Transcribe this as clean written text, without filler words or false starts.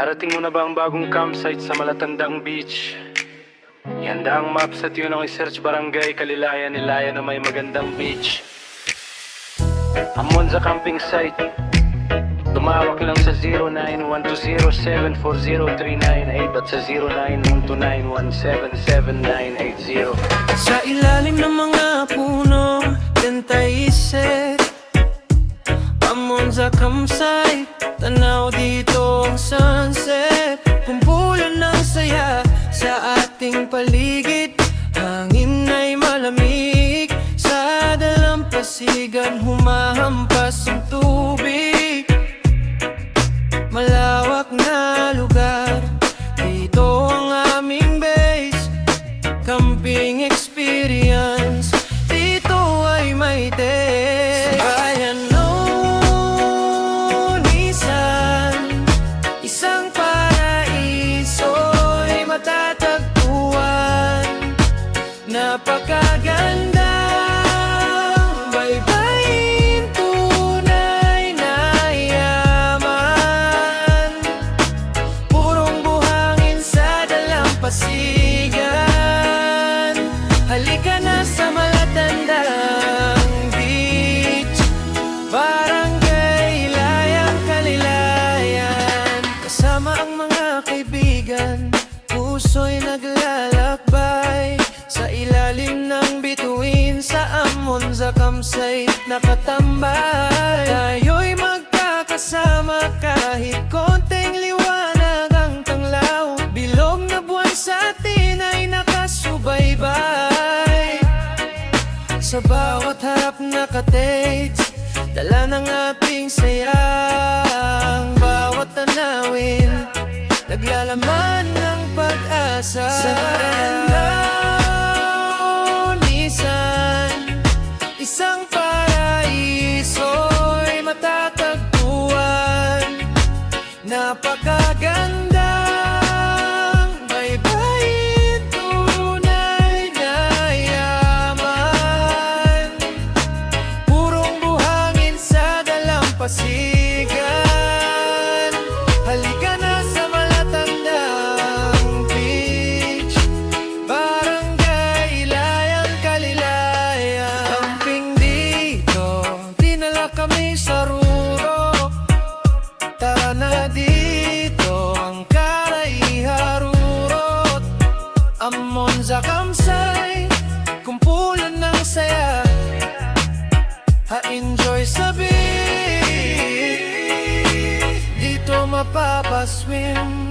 Narating mo na ba ang bagong campsite sa Malatandang Beach? Ihanda ang maps at yun ang i-search barangay Kalilayan, Ilaya na may magandang beach. Ang Monza camping site, tumawag lang sa 091207403998 at sa 091291777980. Sa ilalim ng mga puno, tentaiset ang Monza campsite, tanaw dito ang sunset. Kumpulan ng saya sa ating paligid, hangin ay malamig, sa dalampasigan humahampas ang tubig. Malawak na lugar, dito ang aming base, camping experience, dito ay may taste. Bayan Lonisan, isang paraiso'y matatagpuan. Napakaganda, baybayin, tunay na yaman, purong buhangin sa dalampasigan. Halika na sa Malatandang Beach, barangay Ilayang Kalilayan. Kasama ang mga kaibigan, puso'y naglalakbay sa ilalim ng bituin, sa Monza campsite nakatambay. Tayo'y magkakasama kahit konting liwanag ang tanglaw, bilog na buwan sa atin ay nakasubaybay. Sa bawat harap naka-takes, dala ng ating saya, ang bawat tanawin naglalaman ng pag-asa. Sa Lonisan, isang paraiso'y matatagpuan. Napakaganda, baybayin, tunay na yaman, purong buhangin sa dalampasigan. Halika na sa Malatandang Beach, barangay Ilayang Kalilayan. Camping dito, dinala kami sa ruro. Tara na dito, ang karaiharurot. Ang Monza campsite, kumpulan ng saya, ha-enjoy sa beach, dito mapapaswim.